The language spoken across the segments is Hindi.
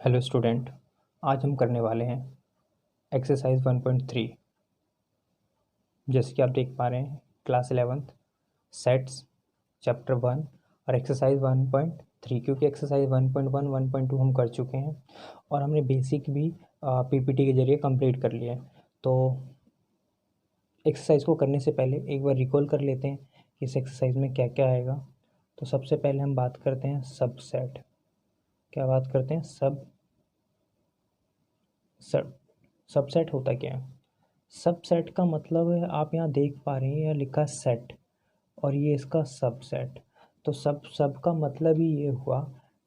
हेलो स्टूडेंट, आज हम करने वाले हैं एक्सरसाइज 1.3। जैसे कि आप देख पा रहे हैं, क्लास 11th सेट्स चैप्टर 1 और एक्सरसाइज 1.3, क्योंकि एक्सरसाइज 1.1 1.2 हम कर चुके हैं और हमने बेसिक भी पीपीटी के जरिए कंप्लीट कर लिया है। तो एक्सरसाइज को करने से पहले एक बार रिकॉल कर लेते हैं कि इस एक्सरसाइज में क्या क्या आएगा। तो सबसे पहले हम बात करते हैं सबसेट। क्या बात करते हैं? सबसेट होता क्या है? सबसेट का मतलब है, आप यहाँ देख पा रहे हैं, यह लिखा सेट और ये इसका सबसेट। तो सब का मतलब ही ये हुआ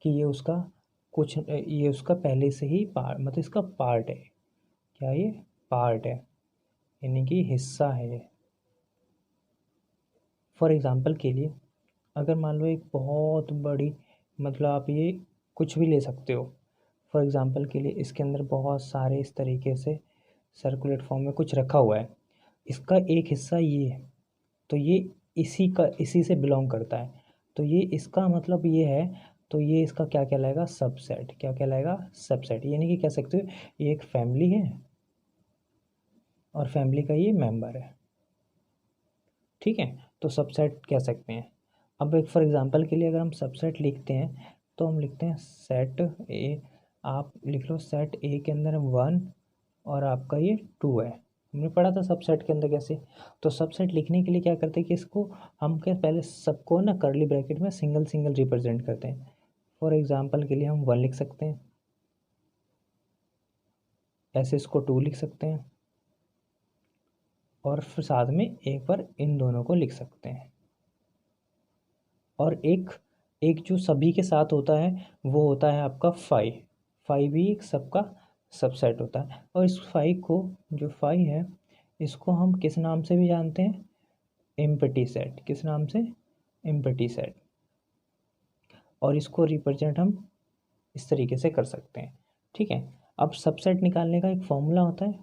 कि ये उसका पहले से ही पार्ट, मतलब इसका पार्ट है। क्या ये पार्ट है? यानी कि हिस्सा है ये। फॉर एग्जांपल के लिए, अगर मान लो एक बहुत बड़ी, मतलब आप ये कुछ भी ले सकते हो। फॉर एग्जांपल के लिए इसके अंदर बहुत सारे इस तरीके से सर्कुलेट फॉर्म में कुछ रखा हुआ है। इसका एक हिस्सा ये है, तो ये इसी से बिलोंग करता है। तो ये इसका मतलब ये है, तो ये इसका क्या कहलाएगा? सबसेट। क्या कहलाएगा? सबसेट। यानी कि कह सकते हो ये एक फैमिली है और फैमिली का ये मेंबर है। ठीक है, तो सबसेट कह सकते हैं। अब एक फॉर एग्जांपल के लिए अगर हम सबसेट लिखते हैं तो हम लिखते हैं सेट ए। आप लिख लो सेट ए के अंदर 1 और आपका ये 2 है। हमने पढ़ा था सबसेट के अंदर कैसे। तो सबसेट लिखने के लिए क्या करते हैं कि इसको हम क्या पहले सबको ना कर्ली ब्रैकेट में सिंगल सिंगल रिप्रेजेंट करते हैं। फॉर एग्जांपल के लिए हम 1 लिख सकते हैं, ऐसे इसको 2 लिख सकते हैं और फिर साथ में एक बार इन दोनों को लिख सकते हैं। और एक एक जो सभी के साथ होता है वो होता है आपका 5। 5 भी एक सबका सबसेट होता है। और इस 5 को, जो 5 है, इसको हम किस नाम से भी जानते हैं? Empty set. किस नाम से? Empty set. और इसको रिप्रेजेंट हम इस तरीके से कर सकते हैं। ठीक है, अब सबसेट निकालने का एक फॉर्मूला होता है।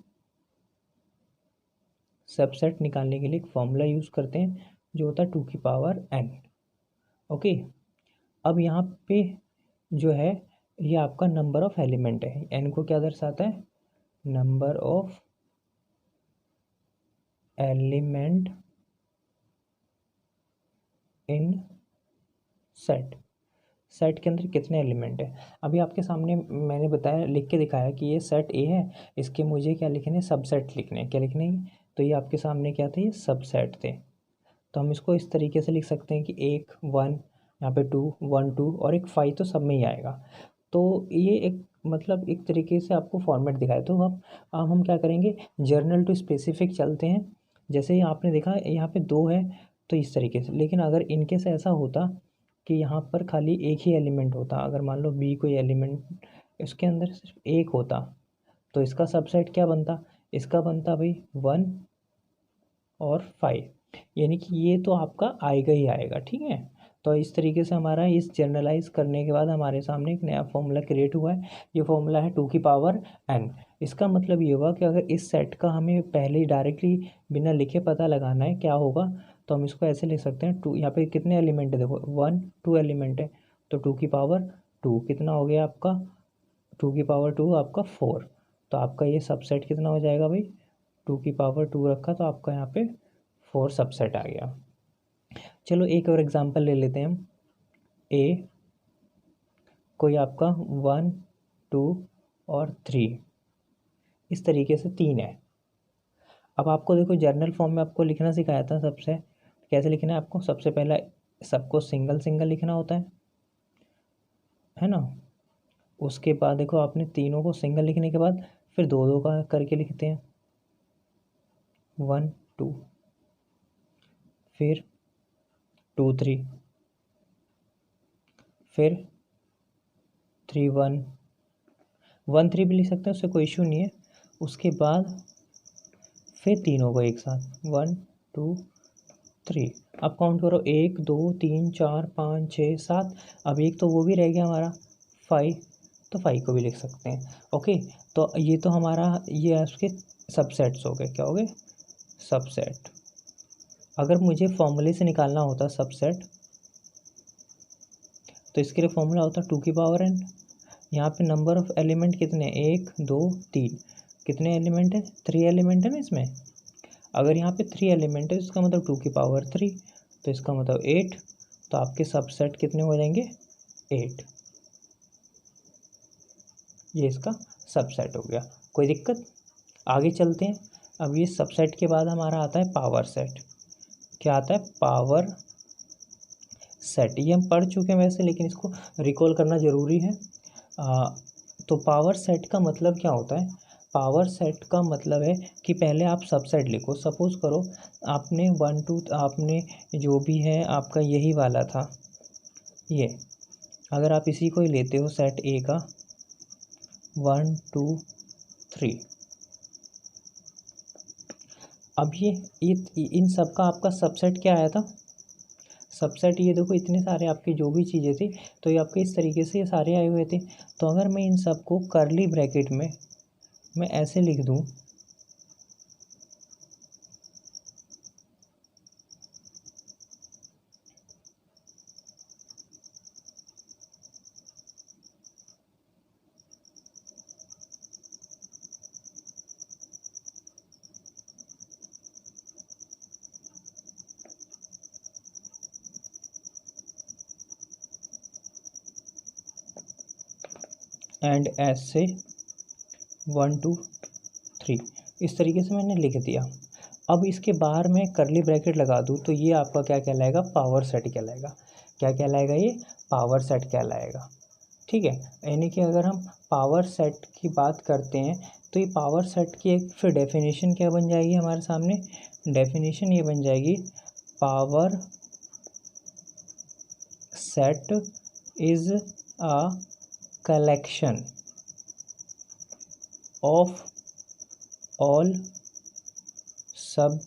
सबसेट निकालने के लिए एक फॉर्मूला यूज़ करते हैं जो होता है 2 की पावर n। ओके, अब यहाँ पे जो है ये आपका नंबर ऑफ एलिमेंट है। n को क्या दर्शाता है? Number of element in set. Set के अंदर कितने एलिमेंट है? अभी आपके सामने मैंने बताया, लिख के दिखाया कि ये सेट ए है, इसके मुझे क्या लिखने? सबसेट लिखने हैं। क्या लिखने हैं? तो ये आपके सामने क्या थे? ये सबसेट थे। तो हम इसको इस तरीके से लिख सकते हैं कि एक 1, यहाँ पे 2, 1 2 और एक 5 तो सब में ही आएगा। तो ये एक, मतलब एक तरीके से आपको फॉर्मेट दिखाया। तो अब हम क्या करेंगे? जर्नल टू स्पेसिफिक चलते हैं। जैसे ही आपने देखा यहाँ पे 2 है, तो इस तरीके से। लेकिन अगर इनके से ऐसा होता कि यहाँ पर खाली एक ही एलिमेंट होता, अगर मान लो बी कोई एलिमेंट इसके अंदर सिर्फ एक होता, तो इसका सबसेट क्या बनता? इसका बनता भाई 1 और 5। यानी कि ये तो आपका आएगा ही आएगा। ठीक है, तो इस तरीके से हमारा इस जनरलाइज करने के बाद हमारे सामने एक नया फॉर्मूला क्रिएट हुआ है। ये फॉर्मूला है 2 की पावर n। इसका मतलब ये हुआ कि अगर इस सेट का हमें पहले ही डायरेक्टली बिना लिखे पता लगाना है क्या होगा, तो हम इसको ऐसे लिख सकते हैं 2। यहाँ पे कितने एलिमेंट है? देखो 1 2 एलिमेंट है, तो 2 की पावर 2 कितना हो गया आपका? 2 की पावर 2 आपका 4। तो आपका ये सबसेट कितना हो जाएगा भाई? 2 की पावर 2 रखा तो आपका यहाँ पे 4 सबसेट आ गया। चलो एक और एग्जांपल ले लेते हैं हम। ए कोई आपका 1 2 और 3, इस तरीके से 3 है। अब आपको देखो जर्नल फॉर्म में आपको लिखना सिखाया था सबसे, कैसे लिखना है आपको? सबसे पहला सबको सिंगल सिंगल लिखना होता है ना। उसके बाद देखो आपने तीनों को सिंगल लिखने के बाद फिर दो दो का करके लिखते हैं। 1 2, फिर 2 3, फिर 3 1। 1 3 भी लिख सकते हैं, उससे कोई इशू नहीं है। उसके बाद फिर तीनों को एक साथ 1 2 3। अब काउंट करो, 1 2 3 4 5 6 7। अब एक तो वो भी रह गया हमारा 5, तो 5 को भी लिख सकते हैं। ओके, तो ये तो हमारा ये आपके सबसेट्स हो गए। क्या हो गए? सबसेट। अगर मुझे फॉर्मूले से निकालना होता सबसेट, तो इसके लिए फॉर्मूला होता 2 की पावर n। यहाँ पे नंबर ऑफ एलिमेंट कितने, 1 2 3, कितने एलिमेंट है, 3 एलिमेंट है ना इसमें। अगर यहाँ पे 3 एलिमेंट है इसका मतलब 2 की पावर 3, तो इसका मतलब 8, तो आपके सबसेट कितने हो जाएंगे, 8। ये इसका सबसेट हो गया। कोई दिक्कत, आगे चलते हैं। अब ये सबसेट के बाद हमारा आता है पावर सेट। क्या आता है, पावर सेट। ये हम पढ़ चुके हैं वैसे, लेकिन इसको रिकॉल करना ज़रूरी है। तो पावर सेट का मतलब क्या होता है, पावर सेट का मतलब है कि पहले आप सबसेट लिखो। सपोज़ करो आपने 1 2, आपने जो भी है आपका यही वाला था ये, अगर आप इसी को ही लेते हो सेट ए का 1 2 3, अब ये इन सब का आपका सबसेट क्या आया था, सबसेट ये देखो इतने सारे आपके जो भी चीज़ें थी, तो ये आपके इस तरीके से ये सारे आए हुए थे। तो अगर मैं इन सब को कर्ली ब्रैकेट में मैं ऐसे लिख दूं, एंड ऐसे 1 2 3, इस तरीके से मैंने लिख दिया। अब इसके बाहर में करली ब्रैकेट लगा दूँ तो ये आपका क्या कहलाएगा, पावर सेट कहलाएगा। क्या कहलाएगा, ये पावर सेट कहलाएगा। ठीक है, यानी कि अगर हम पावर सेट की बात करते हैं तो ये पावर सेट की एक फिर डेफिनेशन क्या बन जाएगी हमारे सामने, डेफिनेशन ये बन जाएगी, power set is a collection of all सब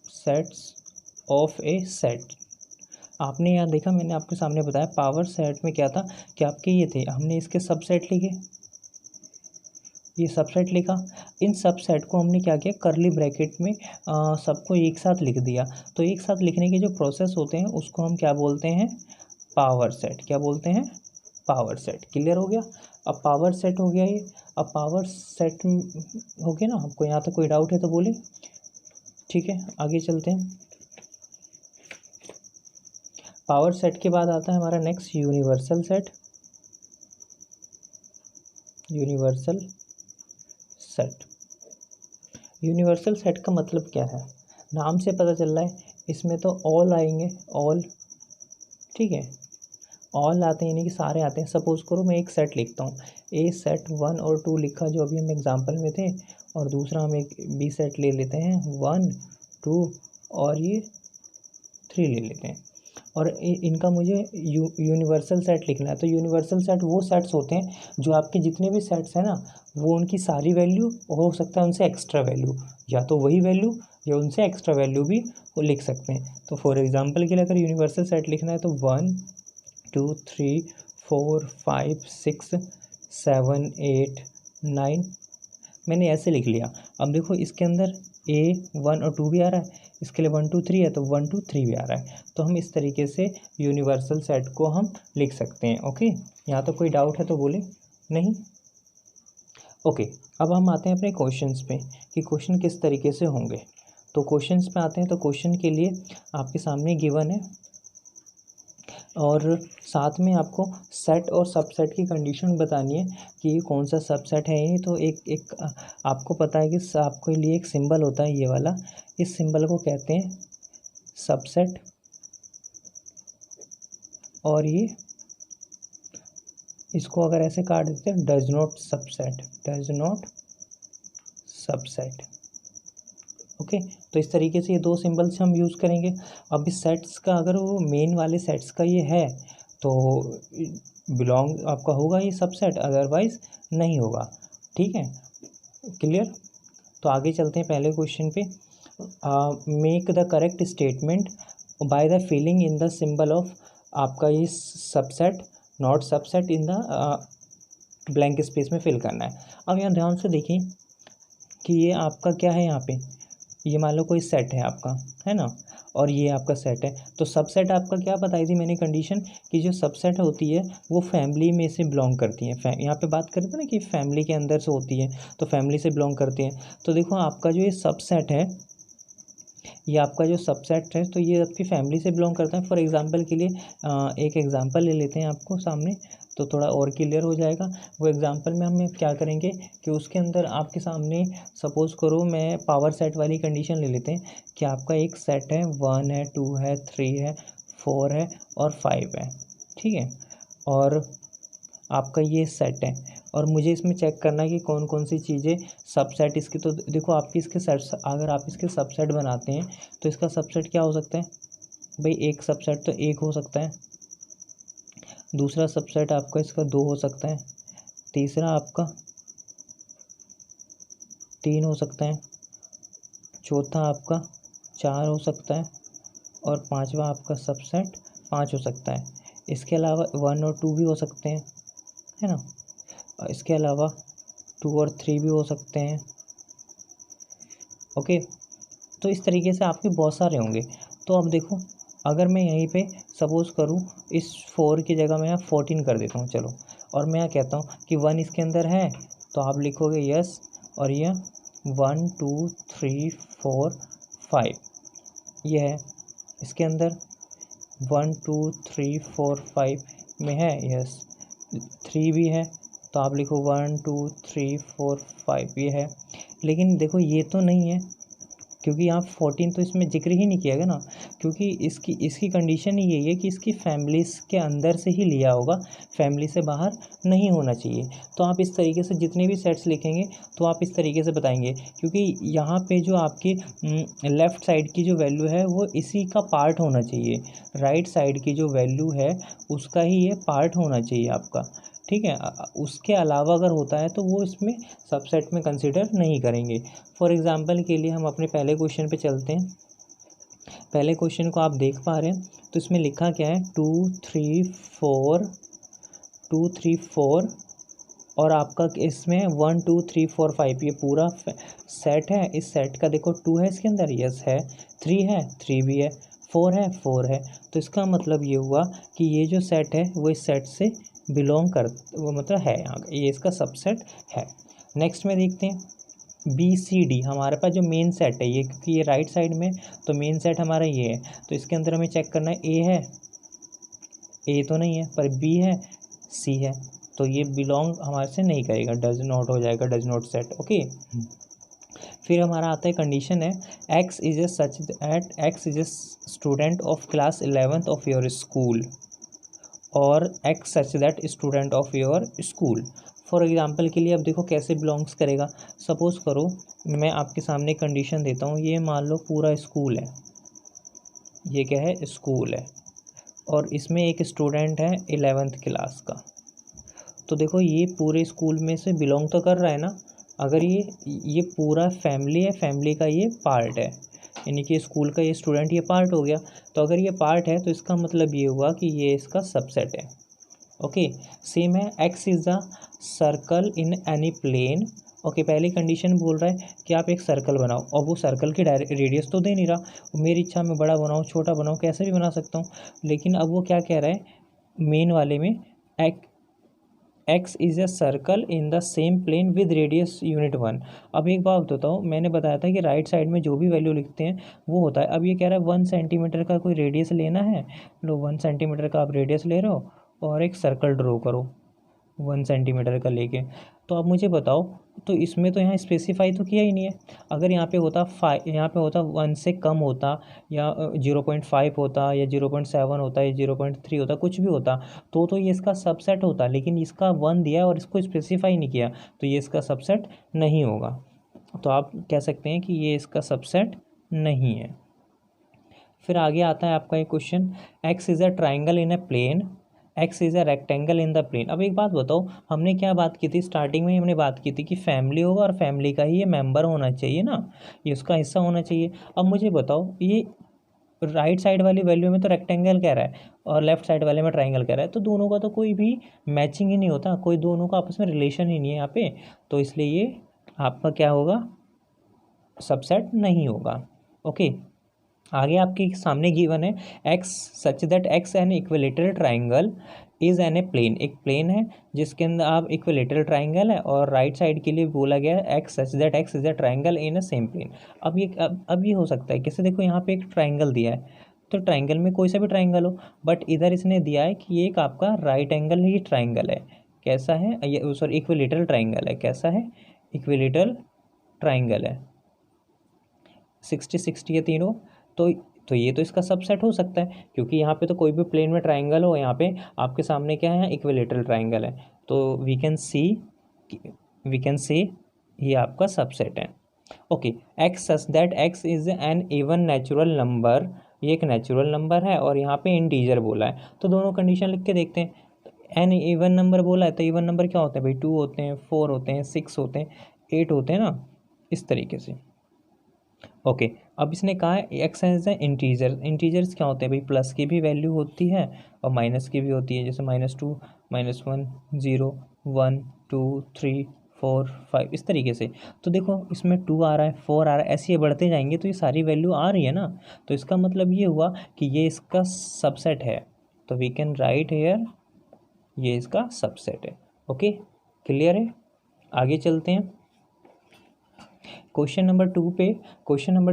सेट्स ऑफ ए सेट। आपने यहाँ देखा, मैंने आपके सामने बताया पावर सेट में क्या था कि आपके ये थे, हमने इसके सबसेट लिखे, ये सबसेट लिखा, इन सबसेट को हमने क्या किया, करली ब्रैकेट में सबको एक साथ लिख दिया। तो एक साथ लिखने के जो प्रोसेस होते हैं उसको हम क्या बोलते हैं, पावर सेट। क्या बोलते हैं, पावर सेट। क्लियर हो गया। अब पावर सेट हो गया ये। अब पावर सेट हो गया ना, आपको यहाँ तक कोई डाउट है तो बोले। ठीक है, आगे चलते हैं। पावर सेट के बाद आता है हमारा next universal set. Universal set, universal set का मतलब क्या है, नाम से पता चल रहा है इसमें तो ऑल आएंगे, ऑल। ठीक है, ऑल आते हैं यानी कि सारे आते हैं। सपोज करो मैं एक सेट लिखता हूँ, ए सेट 1 और 2 लिखा जो अभी हम एग्जांपल में थे, और दूसरा हम एक बी सेट ले लेते हैं 1 2 और ये 3 ले लेते हैं, और इनका मुझे यूनिवर्सल सेट लिखना है। तो यूनिवर्सल सेट वो सेट्स होते हैं जो आपके जितने भी सेट्स हैं ना, वो उनकी सारी वैल्यू, हो सकता है उनसे एक्स्ट्रा वैल्यू, या तो वही वैल्यू या उनसे एक्स्ट्रा वैल्यू भी वो लिख सकते हैं। तो फॉर एग्जांपल के लिए अगर यूनिवर्सल सेट लिखना है तो 1 2 3 4 5 6 7 8 9, मैंने ऐसे लिख लिया। अब देखो इसके अंदर ए 1 और 2 भी आ रहा है, इसके लिए 1 2 3 है तो 1 2 3 भी आ रहा है। तो हम इस तरीके से यूनिवर्सल सेट को हम लिख सकते हैं। ओके, यहाँ तो कोई डाउट है तो बोले, नहीं। ओके, अब हम आते हैं अपने क्वेश्चंस पे कि क्वेश्चन किस तरीके से होंगे। तो क्वेश्चंस पे आते हैं, तो क्वेश्चन के लिए आपके सामने गिवन है और साथ में आपको सेट और सबसेट की कंडीशन बतानी है कि ये कौन सा सबसेट है। ये तो एक आपको पता है कि आपके लिए एक सिंबल होता है ये वाला, इस सिंबल को कहते हैं सबसेट, और ये इसको अगर ऐसे काट देते हैं does not subset, does not subset. Okay, तो इस तरीके से ये दो सिंबल्स हम यूज़ करेंगे। अब इस सेट्स का अगर वो मेन वाले सेट्स का ये है तो बिलोंग आपका होगा ये सबसेट, अदरवाइज नहीं होगा। ठीक है, क्लियर। तो आगे चलते हैं पहले क्वेश्चन पे। Make the correct statement by the filling in the symbol of, आपका ये subset not subset in the blank space में फिल करना है। अब यहाँ ध्यान से देखिए कि ये आपका क्या है, यहाँ पे ये मान लो कोई सेट है आपका, है ना, और ये आपका सेट है। तो सबसेट आपका क्या बताई थी मैंने कंडीशन, कि जो सबसेट होती है वो फैमिली में से बिलोंग करती है। यहाँ पे बात करते हैं ना कि फैमिली के अंदर से होती है, तो फैमिली से बिलोंग करती हैं। तो देखो आपका जो ये सबसेट है, ये आपका जो सबसेट है तो ये आपकी फैमिली से बिलोंग करता है। फॉर एग्जांपल के लिए एक एग्जांपल ले लेते हैं आपको सामने, तो थोड़ा और क्लियर हो जाएगा। वो एग्जांपल में हम क्या करेंगे कि उसके अंदर आपके सामने सपोज करो मैं पावर सेट वाली कंडीशन ले लेते हैं कि आपका एक सेट है 1 है 2 है 3 है 4 है और 5 है, ठीक है। और आपका ये सेट है और मुझे इसमें चेक करना है कि कौन कौन सी चीज़ें सबसेट इसकी। तो देखो आपकी इसके सेट्स, अगर आप इसके सबसेट बनाते हैं तो इसका सबसेट क्या हो सकता है भाई, एक सबसेट तो 1 हो सकता है, दूसरा सबसेट आपका इसका 2 हो सकता है, तीसरा आपका 3 हो सकता है, चौथा आपका 4 हो सकता है और पांचवा आपका सबसेट 5 हो सकता है। इसके अलावा 1 और 2 भी हो सकते हैं, है ना। इसके अलावा 2 और 3 भी हो सकते हैं, ओके। तो इस तरीके से आपके बहुत सारे होंगे। तो अब देखो अगर मैं यहीं पे सपोज़ करूँ इस 4 की जगह मैं यहाँ 14 कर देता हूँ, चलो, और मैं यहाँ कहता हूँ कि 1 इसके अंदर है, तो आप लिखोगे यस, और ये 1 2 3 4 5 ये है इसके अंदर, 1 2 3 4 5 में है, यस। 3 भी है तो आप लिखो 1 2 3 4 5 ये है। लेकिन देखो ये तो नहीं है, क्योंकि यहाँ 14 तो इसमें जिक्र ही नहीं किया गया ना, क्योंकि इसकी कंडीशन ही यही है कि इसकी फैमिलीज़ के अंदर से ही लिया होगा, फैमिली से बाहर नहीं होना चाहिए। तो आप इस तरीके से जितने भी सेट्स लिखेंगे तो आप इस तरीके से बताएंगे, क्योंकि यहाँ पे जो आपकी लेफ़्ट साइड की जो वैल्यू है वो इसी का पार्ट होना चाहिए, राइट साइड की जो वैल्यू है उसका ही ये पार्ट होना चाहिए आपका, ठीक है। उसके अलावा अगर होता है तो वो इसमें सबसेट में कंसिडर नहीं करेंगे। फॉर एग्जांपल के लिए हम अपने पहले क्वेश्चन पे चलते हैं। पहले क्वेश्चन को आप देख पा रहे हैं, तो इसमें लिखा क्या है 2 3 4 और आपका इसमें 1 2 3 4 5 ये पूरा सेट है। इस सेट का देखो 2 है इसके अंदर, यस है, 3 है, 3 भी है, 4 है। तो इसका मतलब ये हुआ कि ये जो सेट है वो इस सेट से बिलोंग कर, वो मतलब है, यहाँ ये इसका सबसेट है। नेक्स्ट में देखते हैं BCD, हमारे पास जो मेन सेट है ये, क्योंकि ये राइट साइड में, तो मेन सेट हमारा ये है। तो इसके अंदर हमें चेक करना है A है, A तो नहीं है, पर B है, C है, तो ये बिलोंग हमारे से नहीं करेगा, डज नॉट हो जाएगा, डज नॉट सेट, ओके। फिर हमारा आता है कंडीशन है X is a such that X is a student of class 11th of your school, और X such that student of your school. For example के लिए अब देखो कैसे बिलोंग्स करेगा। सपोज़ करो मैं आपके सामने कंडीशन देता हूँ, ये मान लो पूरा स्कूल है, ये क्या है, स्कूल है, और इसमें एक स्टूडेंट है 11th क्लास का। तो देखो ये पूरे स्कूल में से बिलोंग तो कर रहा है ना, अगर ये पूरा फैमिली है, फैमिली का ये पार्ट है, यानी कि स्कूल का ये स्टूडेंट ये पार्ट हो गया। तो अगर ये पार्ट है तो इसका मतलब ये हुआ कि ये इसका सबसेट है, ओके। सेम है X is the circle in any plane, okay. पहली कंडीशन बोल रहा है कि आप एक सर्कल बनाओ, और वो सर्कल की रेडियस तो दे नहीं रहा, मेरी इच्छा में बड़ा बनाऊँ छोटा बनाऊँ कैसे भी बना सकता हूँ। लेकिन अब वो क्या कह रहा है मेन वाले में, X is a circle in the same plane with radius unit 1। अब एक बात बताओ, मैंने बताया था कि राइट साइड में जो भी वैल्यू लिखते हैं वो होता है। अब ये कह रहा है 1 सेंटीमीटर का कोई रेडियस लेना है, लो 1 सेंटीमीटर का आप रेडियस ले रहे हो और एक सर्कल ड्रॉ करो 1 सेंटीमीटर का लेके। तो आप मुझे बताओ, तो इसमें तो यहाँ स्पेसिफाई तो किया ही नहीं है। अगर यहाँ पे होता 1 से कम होता, या 0.5 होता, या 0.7 होता, या 0.3 होता, कुछ भी होता, तो ये इसका सबसेट होता। लेकिन इसका 1 दिया है और इसको स्पेसिफाई नहीं किया, तो ये इसका सबसेट नहीं होगा। तो आप कह सकते हैं कि ये इसका सबसेट नहीं है। फिर आगे आता है आपका एक question, X is a triangle in a plane, X is a rectangle in the plane. अब एक बात बताओ, हमने क्या बात की थी स्टार्टिंग में ही, हमने बात की थी कि फैमिली होगा और फैमिली का ही ये मेंबर होना चाहिए ना, ये उसका हिस्सा होना चाहिए। अब मुझे बताओ, ये राइट साइड वाली वैल्यू में तो रेक्टेंगल कह रहा है और लेफ्ट साइड वाले में ट्राइंगल कह रहा है, तो दोनों का तो कोई भी मैचिंग ही नहीं होता, कोई दोनों का आपस में रिलेशन ही नहीं है यहाँ पे, तो इसलिए ये आपका क्या होगा, सबसेट नहीं होगा, ओके। आगे आपके सामने गिवन है X such that X an equilateral triangle is an a plane, एक प्लेन है जिसके अंदर आप इक्विलेटरल ट्राइंगल है, और राइट साइड के लिए बोला गया है X such that X is a triangle in a same plane. अब ये हो सकता है कैसे, देखो यहाँ पे एक ट्राइंगल दिया है, तो ट्राइंगल में कोई सा भी ट्राइंगल हो, बट इधर इसने दिया है कि ये एक आपका राइट एंगल ही ट्राइंगल है। कैसा है ये, सॉरी इक्विलेटरल ट्राइंगल है। कैसा है, इक्विलेटरल ट्राइंगल है, 60-60 है तीनों। तो ये तो इसका सबसेट हो सकता है, क्योंकि यहाँ पे तो कोई भी प्लेन में ट्राइंगल हो, यहाँ पे आपके सामने क्या है, इक्विलेटरल ट्राइंगल है, तो वी कैन सी ये आपका सबसेट है। Okay, x such that X is an even natural number, ये एक नेचुरल नंबर है और यहाँ पे इंटीजर बोला है, तो दोनों कंडीशन लिख के देखते हैं। एन इवन नंबर बोला है, तो इवन नंबर क्या होते हैं भाई, 2 होते हैं, 4 होते हैं, 6 होते हैं, 8 होते हैं ना, इस तरीके से। ओके, अब इसने कहा है X as a integer, integers क्या होते हैं भाई, प्लस की भी वैल्यू होती है और माइनस की भी होती है, जैसे -2, -1, 0, 1, 2, 3, 4, 5 इस तरीके से। तो देखो इसमें 2 आ रहा है, 4 आ रहा है, ऐसे ये बढ़ते जाएंगे, तो ये सारी वैल्यू आ रही है ना, तो इसका मतलब ये हुआ कि ये इसका सबसेट है, तो वी कैन राइट हेयर ये इसका सबसेट है। ओके, क्लियर है, आगे चलते हैं। क्वेश्चन नंबर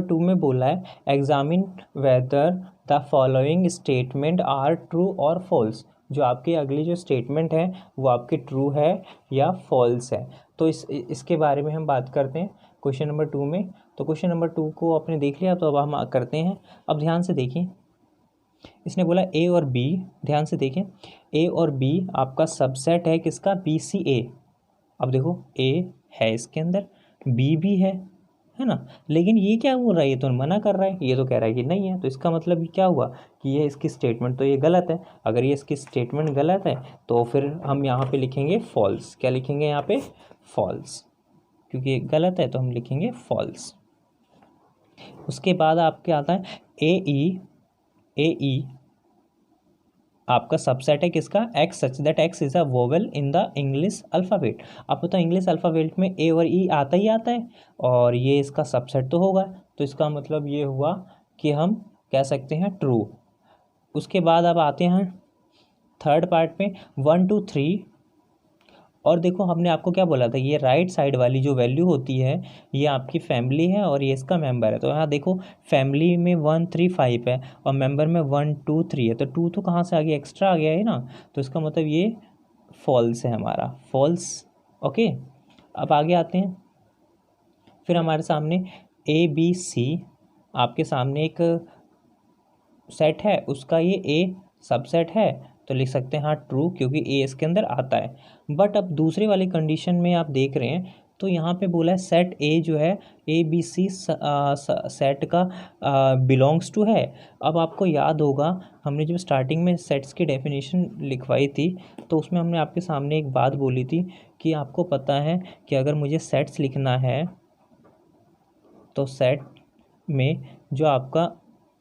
2 में बोला है examine whether the following statement are true और फॉल्स, जो आपकी अगली जो स्टेटमेंट है वो आपकी ट्रू है या फॉल्स है। तो इसके बारे में हम बात करते हैं क्वेश्चन नंबर 2 में। तो क्वेश्चन नंबर 2 को आपने देख लिया, तो अब हम करते हैं। अब ध्यान से देखिए, इसने बोला ए और बी, ध्यान से देखें, ए और बी आपका सबसेट है किसका, बी सी ए। अब देखो ए है इसके अंदर, बी भी है ना, लेकिन ये क्या बोल रहा है, ये तो मना कर रहा है, ये तो कह रहा है कि नहीं है, तो इसका मतलब क्या हुआ कि ये इसकी स्टेटमेंट तो ये गलत है। अगर ये इसकी स्टेटमेंट गलत है तो फिर हम यहाँ पे लिखेंगे फॉल्स। क्या लिखेंगे यहाँ पे, फॉल्स, क्योंकि ये गलत है तो हम लिखेंगे फॉल्स। उसके बाद आपके आता है ए ई आपका सबसेट है किसका, x such that X is a vowel in the English alphabet. आप पता है इंग्लिश अल्फ़ाबेट में ए और ई आता ही आता है, और ये इसका सबसेट तो होगा, तो इसका मतलब ये हुआ कि हम कह सकते हैं ट्रू। उसके बाद अब आते हैं थर्ड पार्ट में, 1, 2, 3, और देखो हमने आपको क्या बोला था, ये राइट साइड वाली जो वैल्यू होती है ये आपकी फैमिली है और ये इसका मेंबर है। तो यहाँ देखो फैमिली में 1, 3, 5 है और मेंबर में 1, 2, 3 है, तो 2 तो कहाँ से आ गया, एक्स्ट्रा आ गया है ना, तो इसका मतलब ये फॉल्स है हमारा, फॉल्स। ओके, अब आगे आते हैं, फिर हमारे सामने ABC आपके सामने एक सेट है, उसका ये ए सबसेट है, तो लिख सकते हैं हाँ ट्रू, क्योंकि ए इसके अंदर आता है। बट अब दूसरे वाली कंडीशन में आप देख रहे हैं, तो यहाँ पे बोला है सेट ए जो है ABC सेट का बिलोंग्स टू है। अब आपको याद होगा हमने जब स्टार्टिंग में सेट्स की डेफिनेशन लिखवाई थी, तो उसमें हमने आपके सामने एक बात बोली थी कि आपको पता है कि अगर मुझे सेट्स लिखना है तो सेट में जो आपका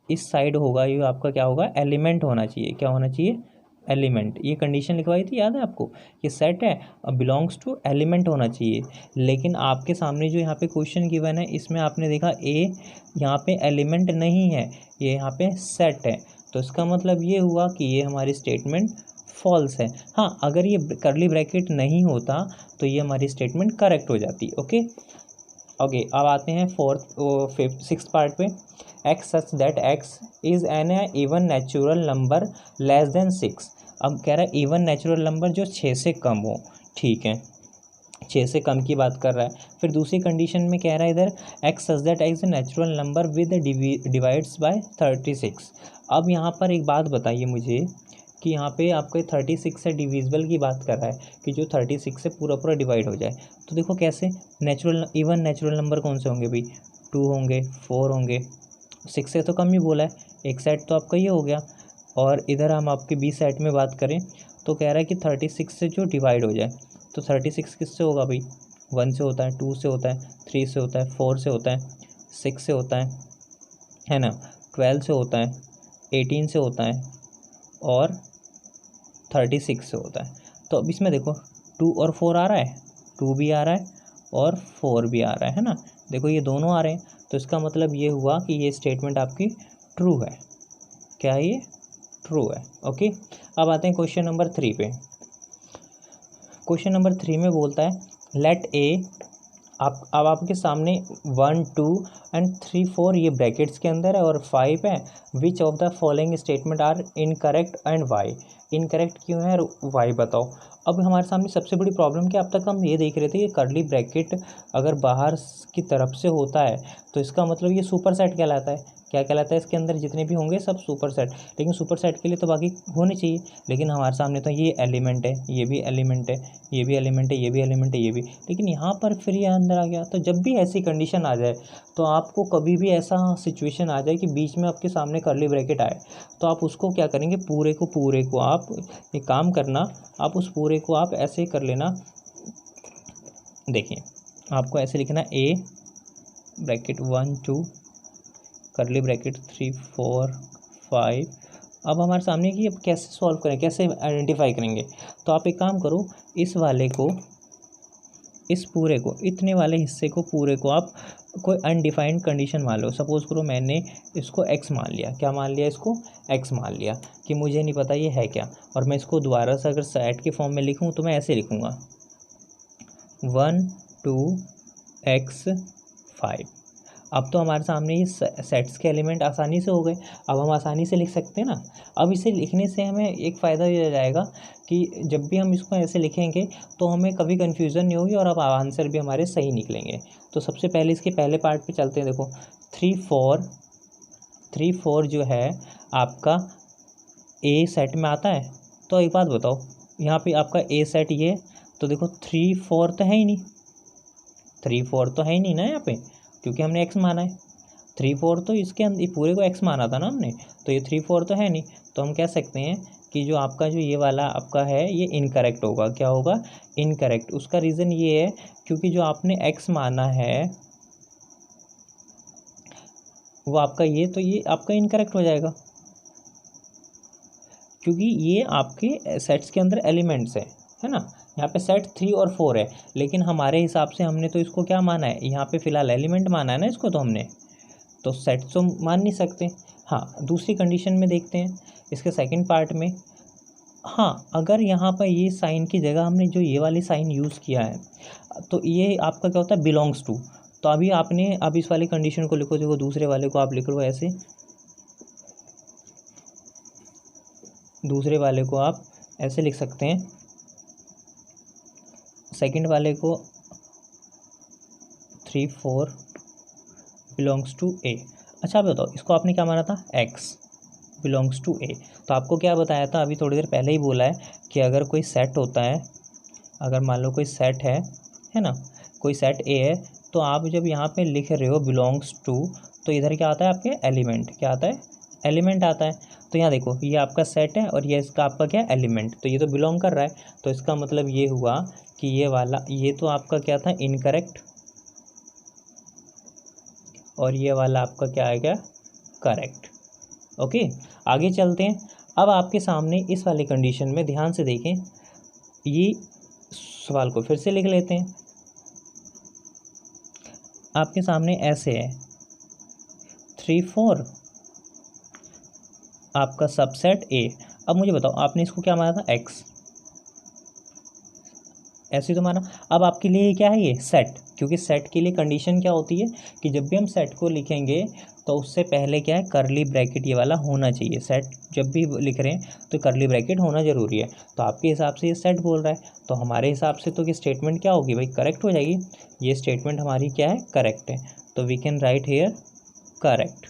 इस साइड होगा ये आपका क्या होगा, एलिमेंट होना चाहिए। क्या होना चाहिए, एलिमेंट। ये कंडीशन लिखवाई थी, याद है आपको, ये सेट है और बिलोंग्स टू एलिमेंट होना चाहिए। लेकिन आपके सामने जो यहाँ पे क्वेश्चन गिवन है इसमें आपने देखा ए यहाँ पे एलिमेंट नहीं है, ये यहाँ पे सेट है, तो इसका मतलब ये हुआ कि ये हमारी स्टेटमेंट फॉल्स है। हाँ, अगर ये करली ब्रैकेट नहीं होता तो ये हमारी स्टेटमेंट करेक्ट हो जाती। ओके, अब आते हैं सिक्स्थ पार्ट पे, x such that X is an even natural number less than 6। अब कह रहा है इवन नेचुरल नंबर जो 6 से कम हो, ठीक है, 6 से कम की बात कर रहा है। फिर दूसरी कंडीशन में कह रहा है इधर x such that x natural number with divides bye 36। अब यहाँ पर एक बात बताइए मुझे कि यहाँ पे आपको 36 से डिविजिबल की बात कर रहा है कि जो 36 से पूरा पूरा डिवाइड हो जाए, तो देखो कैसे, इवन नेचुरल नंबर कौन से होंगे भाई, 2 होंगे, 4 होंगे, 6 से तो कम ही बोला है, एक सेट तो आपका ये हो गया। और इधर हम आपके बी सेट में बात करें तो कह रहा है कि 36 से जो डिवाइड हो जाए, तो 36 किससे होगा भाई, 1 से होता है, 2 से होता है, 3 से होता है, 4 से होता है, 6 से होता है ना, 12 से होता है, 18 से होता है और 36 से होता है। तो अब इसमें देखो 2 और 4 आ रहा है, 2 भी आ रहा है और 4 भी आ रहा है ना, देखो ये दोनों आ रहे हैं, तो इसका मतलब ये हुआ कि ये स्टेटमेंट आपकी ट्रू है। क्या ये ट्रू है। ओके, अब आते हैं क्वेश्चन नंबर 3 पे। क्वेश्चन नंबर 3 में बोलता है लेट ए, अब आपके सामने 1 2 एंड 3 4 ये ब्रैकेट्स के अंदर है और 5 है। Which of the following statement are incorrect and why. Incorrect क्यों है और वाई बताओ। अब हमारे सामने सबसे बड़ी प्रॉब्लम क्या, अब तक हम ये देख रहे थे कि कर्ली ब्रैकेट अगर बाहर की तरफ से होता है तो इसका मतलब ये सुपर सेट कहलाता है। क्या कहलाता है, इसके अंदर जितने भी होंगे सब सुपर सेट। लेकिन सुपर सेट के लिए तो बाकी होने चाहिए, लेकिन हमारे सामने तो ये एलिमेंट है, ये भी एलिमेंट है, ये भी एलिमेंट है, ये भी एलिमेंट है, ये भी। लेकिन यहाँ पर फिर ये अंदर आ गया। तो जब भी ऐसी कंडीशन आ जाए, तो आपको कभी भी ऐसा सिचुएशन आ जाए कि बीच में आपके सामने कर्ली ब्रैकेट आए, तो आप उसको क्या करेंगे, पूरे को आप एक काम करना, आप उस पूरे को आप ऐसे कर लेना। देखिए आपको ऐसे लिखना ए ब्रैकेट 1 2 कर्ली ब्रैकेट 3 4 5। अब हमारे सामने कि अब कैसे सॉल्व करें, कैसे आइडेंटिफाई करेंगे। तो आप एक काम करो, इस वाले को, इस पूरे को, इतने वाले हिस्से को पूरे को आप कोई अनडिफाइंड कंडीशन मान लो। सपोज करो मैंने इसको x मान लिया। क्या मान लिया, इसको x मान लिया कि मुझे नहीं पता ये है क्या। और मैं इसको दोबारा से अगर सेट के फॉर्म में लिखूँ तो मैं ऐसे लिखूँगा 1 2 x 5। अब तो हमारे सामने ये सेट्स के एलिमेंट आसानी से हो गए। अब हम आसानी से लिख सकते हैं ना। अब इसे लिखने से हमें एक फ़ायदा ये हो जाएगा कि जब भी हम इसको ऐसे लिखेंगे तो हमें कभी कन्फ्यूज़न नहीं होगी और अब आंसर भी हमारे सही निकलेंगे। तो सबसे पहले इसके पहले पार्ट पे चलते हैं। देखो 3 4 जो है आपका ए सेट में आता है। तो एक बात बताओ, यहाँ पे आपका ए सेट ये, तो देखो 3 4 तो है ही नहीं, 3 4 तो है ही नहीं ना यहाँ पे, क्योंकि हमने x माना है। 3 4 तो इसके अंदर पूरे को x माना था ना हमने, तो ये 3 4 तो है नहीं। तो हम कह सकते हैं कि जो आपका जो ये वाला आपका है ये इनकरेक्ट होगा। क्या होगा, इनकरेक्ट। उसका रीज़न ये है क्योंकि जो आपने x माना है वो आपका ये, तो ये आपका इनकरेक्ट हो जाएगा क्योंकि ये आपके सेट्स के अंदर एलिमेंट्स है ना। यहाँ पे सेट 3 और 4 है, लेकिन हमारे हिसाब से हमने तो इसको क्या माना है, यहाँ पे फ़िलहाल एलिमेंट माना है ना इसको, तो हमने तो सेट तो मान नहीं सकते। हाँ, दूसरी कंडीशन में देखते हैं इसके सेकंड पार्ट में। हाँ, अगर यहाँ पर ये साइन की जगह हमने जो ये वाली साइन यूज़ किया है, तो ये आपका क्या होता है, बिलोंग्स टू। तो अभी आपने अब इस वाली कंडीशन को लिखो, देखो दूसरे वाले को आप लिख लो ऐसे, दूसरे वाले को आप ऐसे लिख सकते हैं, सेकंड वाले को 3 4 बिलोंग्स टू ए। अच्छा आप बताओ, इसको आपने क्या माना था, x बिलोंग्स टू ए। तो आपको क्या बताया था, अभी थोड़ी देर पहले ही बोला है कि अगर कोई सेट होता है, अगर मान लो कोई सेट है ना, कोई सेट ए है, तो आप जब यहाँ पे लिख रहे हो बिलोंग्स टू, तो इधर क्या आता है आपके एलिमेंट, क्या आता है, एलिमेंट आता है। तो यहाँ देखो ये आपका सेट है और ये इसका आपका क्या एलिमेंट, तो ये तो बिलोंग कर रहा है। तो इसका मतलब ये हुआ कि ये वाला, ये तो आपका क्या था, इनकरेक्ट, और ये वाला आपका क्या आएगा, करेक्ट। ओके, आगे चलते हैं। अब आपके सामने इस वाली कंडीशन में ध्यान से देखें, ये सवाल को फिर से लिख लेते हैं। आपके सामने ऐसे है 3 4 आपका सबसेट ए। अब मुझे बताओ आपने इसको क्या माना था, x, ऐसे तो माना। अब आपके लिए क्या है, ये सेट, क्योंकि सेट के लिए कंडीशन क्या होती है कि जब भी हम सेट को लिखेंगे तो उससे पहले क्या है, करली ब्रैकेट ये वाला होना चाहिए। सेट जब भी लिख रहे हैं तो करली ब्रैकेट होना ज़रूरी है। तो आपके हिसाब से ये सेट बोल रहा है, तो हमारे हिसाब से तो कि स्टेटमेंट क्या होगी भाई, करेक्ट हो जाएगी। ये स्टेटमेंट हमारी क्या है, करेक्ट है। तो we can write here correct.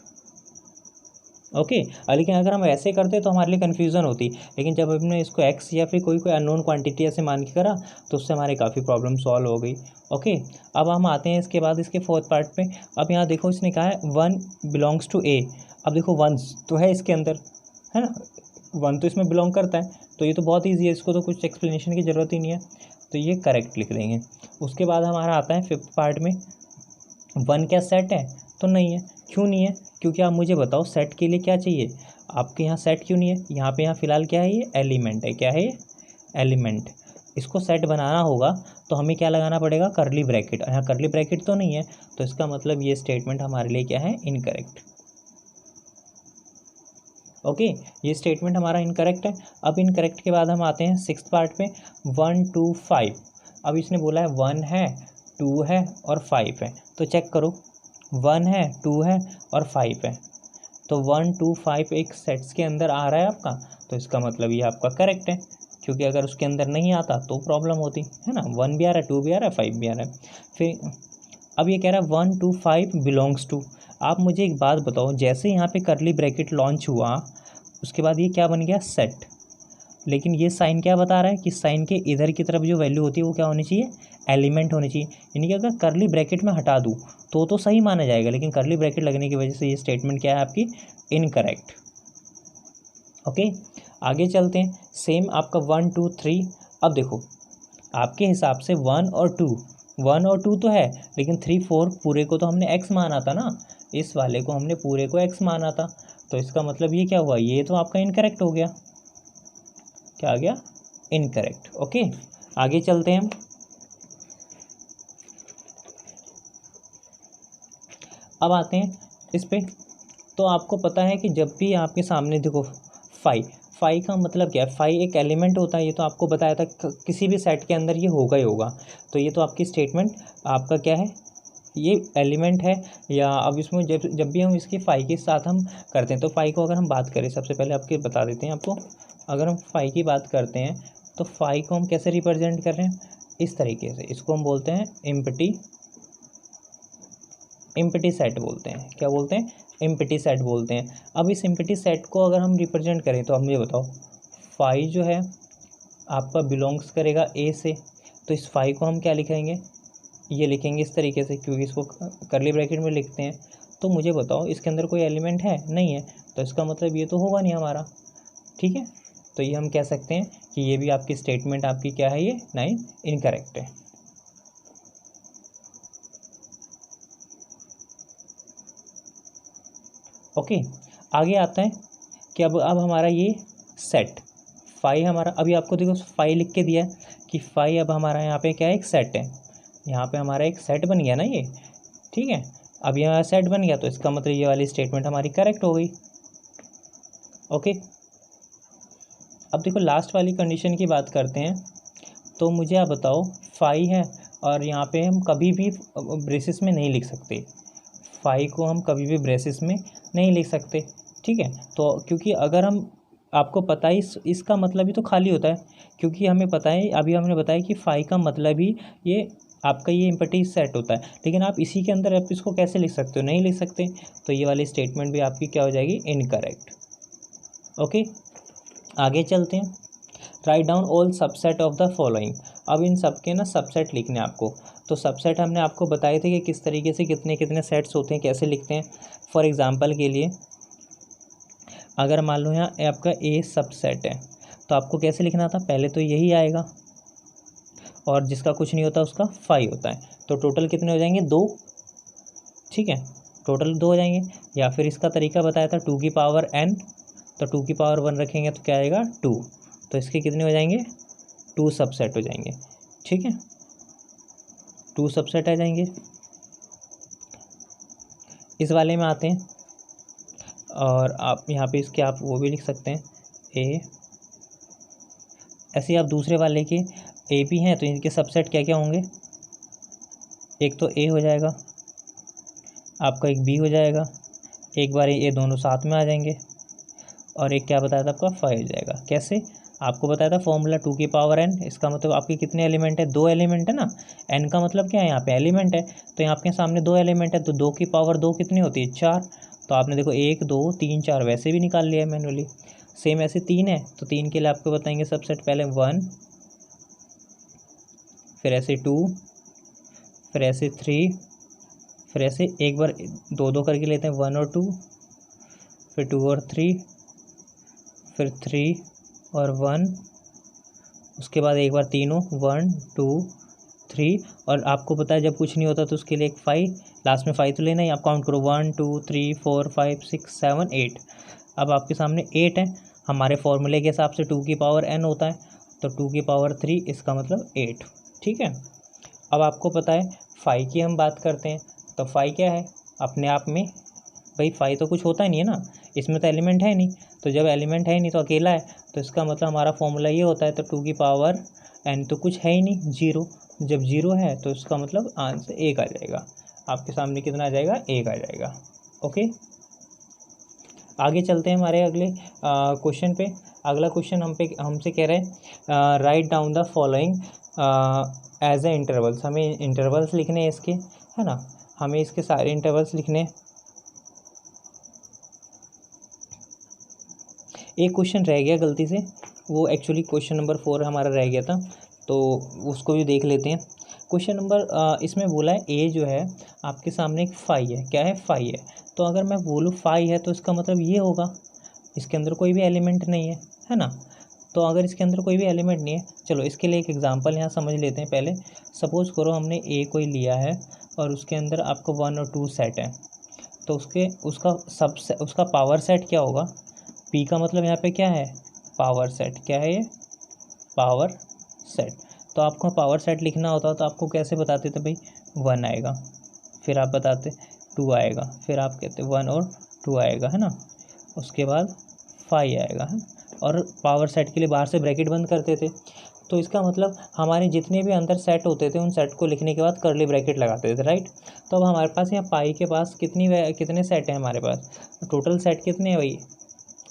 Okay, लेकिन अगर हम ऐसे करते तो हमारे लिए कन्फ्यूज़न होती, लेकिन जब हमने इसको x या फिर कोई अननोन क्वांटिटी ऐसे मान के करा तो उससे हमारे काफ़ी प्रॉब्लम सॉल्व हो गई। ओके, अब हम आते हैं इसके बाद इसके फोर्थ पार्ट पे। अब यहाँ देखो इसने कहा है 1 बिलोंग्स टू ए। अब देखो 1 तो है इसके अंदर, है ना, 1 तो इसमें बिलोंग करता है, तो ये तो बहुत ईजी है, इसको तो कुछ एक्सप्लेनेशन की ज़रूरत ही नहीं है, तो ये करेक्ट लिख देंगे। उसके बाद हमारा आता है फिफ्थ पार्ट में, 1 क्या सेट है, तो नहीं है। क्यों नहीं है, क्योंकि आप मुझे बताओ सेट के लिए क्या चाहिए, आपके यहाँ सेट क्यों नहीं है, यहाँ पे यहाँ फ़िलहाल क्या है, ये एलिमेंट है। क्या है ये, एलिमेंट। इसको सेट बनाना होगा तो हमें क्या लगाना पड़ेगा, करली ब्रैकेट। यहाँ करली ब्रैकेट तो नहीं है, तो इसका मतलब ये स्टेटमेंट हमारे लिए क्या है, इनकरेक्ट। ओके, ये स्टेटमेंट हमारा इनकरेक्ट है। अब इनकरेक्ट के बाद हम आते हैं सिक्स्थ पार्ट पे, 1 2 5। अब इसने बोला है 1 है, 2 है और 5 है, तो चेक करो 1 है, 2 है और 5 है, तो 1 2 5 एक सेट्स के अंदर आ रहा है आपका, तो इसका मतलब ये आपका करेक्ट है, क्योंकि अगर उसके अंदर नहीं आता तो प्रॉब्लम होती है ना। 1 भी आ रहा है, 2 भी आ रहा है, 5 भी आ रहा है। फिर अब ये कह रहा है 1 2 5 बिलोंग्स टू। आप मुझे एक बात बताओ, जैसे यहाँ पे करली ब्रैकेट लॉन्च हुआ उसके बाद ये क्या बन गया, सेट। लेकिन ये साइन क्या बता रहा है कि साइन के इधर की तरफ जो वैल्यू होती है वो क्या होनी चाहिए, एलिमेंट होनी चाहिए। यानी कि अगर करली ब्रैकेट में हटा दूँ तो सही माना जाएगा, लेकिन करली ब्रैकेट लगने की वजह से ये स्टेटमेंट क्या है आपकी, इनकरेक्ट। ओके, आगे चलते हैं। सेम आपका 1 2 3। अब देखो आपके हिसाब से 1 और 2 तो है, लेकिन 3 4 पूरे को तो हमने x माना था ना, इस वाले को हमने पूरे को x माना था, तो इसका मतलब ये क्या हुआ, ये तो आपका इनकरेक्ट हो गया। क्या आ गया, इनकरेक्ट। ओके, आगे चलते हैं हम। अब आते हैं इस पे। तो आपको पता है कि जब भी आपके सामने देखो फाइव का मतलब क्या है, फाइव एक एलिमेंट होता है, ये तो आपको बताया था किसी भी सेट के अंदर ये होगा ही होगा। तो ये तो आपकी स्टेटमेंट आपका क्या है, ये एलिमेंट है। या अब इसमें जब भी हम इसके फाइव के साथ हम करते हैं, तो फाइव को अगर हम बात करें, सबसे पहले आपके बता देते हैं आपको, अगर हम फाइव की बात करते हैं तो फाइव को हम कैसे रिप्रेजेंट कर रहे हैं, इस तरीके से। इसको हम बोलते हैं एम्प्टी सेट बोलते हैं। क्या बोलते हैं, एम्प्टी सेट बोलते हैं। अब इस एम्प्टी सेट को अगर हम रिप्रेजेंट करें तो हम ये बताओ, फाइव जो है आपका बिलोंग्स करेगा ए से, तो इस फाइव को हम क्या लिखेंगे, ये लिखेंगे इस तरीके से, क्योंकि इसको करली ब्रैकेट में लिखते हैं। तो मुझे बताओ इसके अंदर कोई एलिमेंट है, नहीं है, तो इसका मतलब ये तो होगा नहीं हमारा। ठीक है, तो ये हम कह सकते हैं कि ये भी आपकी स्टेटमेंट आपकी क्या है, ये 9 इनकरेक्ट है। ओके, आगे आता है कि अब हमारा ये सेट फाइव हमारा, अभी आपको देखो फाइव लिख के दिया है कि फाइव अब हमारा यहाँ पे क्या है, एक सेट है। यहाँ पे हमारा एक सेट बन गया ना ये, ठीक है। अब यहाँ सेट बन गया तो इसका मतलब ये वाली स्टेटमेंट हमारी करेक्ट हो गई। ओके, अब देखो लास्ट वाली कंडीशन की बात करते हैं। तो मुझे आप बताओ, फाइव है और यहाँ पे हम कभी भी ब्रेसिस में नहीं लिख सकते, फाइव को हम कभी भी ब्रेसिस में नहीं लिख सकते। ठीक है, तो क्योंकि अगर हम, आपको पता है इसका मतलब ही तो खाली होता है, क्योंकि हमें पता है, अभी हमने बताया कि फाइव का मतलब ही ये आपका ये एम्प्टी सेट होता है। लेकिन आप इसी के अंदर आप इसको कैसे लिख सकते हो, नहीं लिख सकते, तो ये वाली स्टेटमेंट भी आपकी क्या हो जाएगी, इनकरेक्ट। ओके, आगे चलते हैं। Write down all subset of the following. अब इन सब के ना सबसेट लिखने हैं आपको। तो सबसेट हमने आपको बताए थे कि किस तरीके से कितने कितने सेट्स होते हैं, कैसे लिखते हैं। फॉर एग्जांपल के लिए अगर मान लो यहाँ आपका ए सबसेट है, तो आपको कैसे लिखना था, पहले तो यही आएगा और जिसका कुछ नहीं होता उसका फाइव होता है, तो टोटल कितने हो जाएंगे, 2। ठीक है, टोटल 2 हो जाएंगे। या फिर इसका तरीका बताया था 2 की पावर n, तो 2 की पावर 1 रखेंगे तो क्या आएगा 2, तो इसके कितने हो जाएंगे, 2 सबसेट हो जाएंगे। ठीक है, 2 सबसेट आ जाएंगे। इस वाले में आते हैं और आप यहाँ पे इसके आप वो भी लिख सकते हैं ए। ऐसे आप दूसरे वाले के ए भी हैं तो इनके सबसेट क्या क्या होंगे, एक तो ए हो जाएगा आपका, एक बी हो जाएगा, एक बार ये दोनों साथ में आ जाएंगे, और एक क्या बताया था आपका 5 हो जाएगा। कैसे, आपको बताया था फॉर्मूला 2 की पावर n, इसका मतलब आपके कितने एलिमेंट है, 2 एलिमेंट है ना। n का मतलब क्या है, यहाँ पे एलिमेंट है, तो यहाँ आपके सामने 2 एलिमेंट है, तो 2 की पावर 2 कितनी होती है, 4। तो आपने देखो 1 2 3 4 वैसे भी निकाल लिया है मैनुअली। सेम ऐसे 3 है तो 3 के लिए आपको बताएंगे सबसेट, पहले 1, फिर ऐसे 2, फिर ऐसे 3, फिर ऐसे एक बार 2 2 करके लेते हैं, 1 और 2, फिर 2 और 3, फिर 3 और 1, उसके बाद एक बार तीनों 1 2 3, और आपको पता है जब कुछ नहीं होता तो उसके लिए एक 5, लास्ट में 5 तो लेना ही, आप काउंट करो 1 2 3 4 5 6 7 8। अब आपके सामने 8 है, हमारे फॉर्मूले के हिसाब से 2 की पावर n होता है, तो 2 की पावर 3 इसका मतलब 8। ठीक है, अब आपको पता है 5 की हम बात करते हैं, तो 5 क्या है अपने आप में, भाई 5 तो कुछ होता ही नहीं है ना, इसमें तो एलिमेंट है नहीं, तो जब एलिमेंट है ही नहीं तो अकेला है, तो इसका मतलब हमारा फॉर्मूला ये होता है, तो 2 की पावर n तो कुछ है ही नहीं, 0। जब 0 है तो इसका मतलब आंसर 1 आ जाएगा। आपके सामने कितना आ जाएगा, 1 आ जाएगा। ओके, आगे चलते हैं हमारे अगले क्वेश्चन पे। अगला क्वेश्चन हमसे कह रहे हैं write down the following as a intervals. हमें इंटरवल्स लिखने हैं इसके, है ना, हमें इसके सारे इंटरवल्स लिखने हैं। एक क्वेश्चन रह गया गलती से, वो एक्चुअली क्वेश्चन नंबर 4 हमारा रह गया था, तो उसको भी देख लेते हैं। क्वेश्चन नंबर इसमें बोला है ए जो है आपके सामने एक 5 है, क्या है, 5 है। तो अगर मैं बोलूँ 5 है तो इसका मतलब ये होगा इसके अंदर कोई भी एलिमेंट नहीं है ना। तो अगर इसके अंदर कोई भी एलिमेंट नहीं है, चलो इसके लिए एक एग्जांपल यहाँ समझ लेते हैं पहले। सपोज़ करो हमने ए कोई लिया है और उसके अंदर आपको 1 और 2 सेट है, तो उसका पावर सेट क्या होगा, पी का मतलब यहाँ पे क्या है, पावर सेट। क्या है ये, पावर सेट। तो आपको पावर सेट लिखना होता तो आपको कैसे बताते थे भाई, 1 आएगा, फिर आप बताते 2 आएगा, फिर आप कहते 1 और 2 आएगा, है ना, उसके बाद 5 आएगा, है। और पावर सेट के लिए बाहर से ब्रैकेट बंद करते थे। तो इसका मतलब हमारे जितने भी अंदर सेट होते थे उन सेट को लिखने के बाद कर्ली ब्रैकेट लगाते थे, राइट। तो अब हमारे पास यहाँ पाई के पास कितने सेट हैं हमारे पास, टोटल सेट कितने हैं भाई,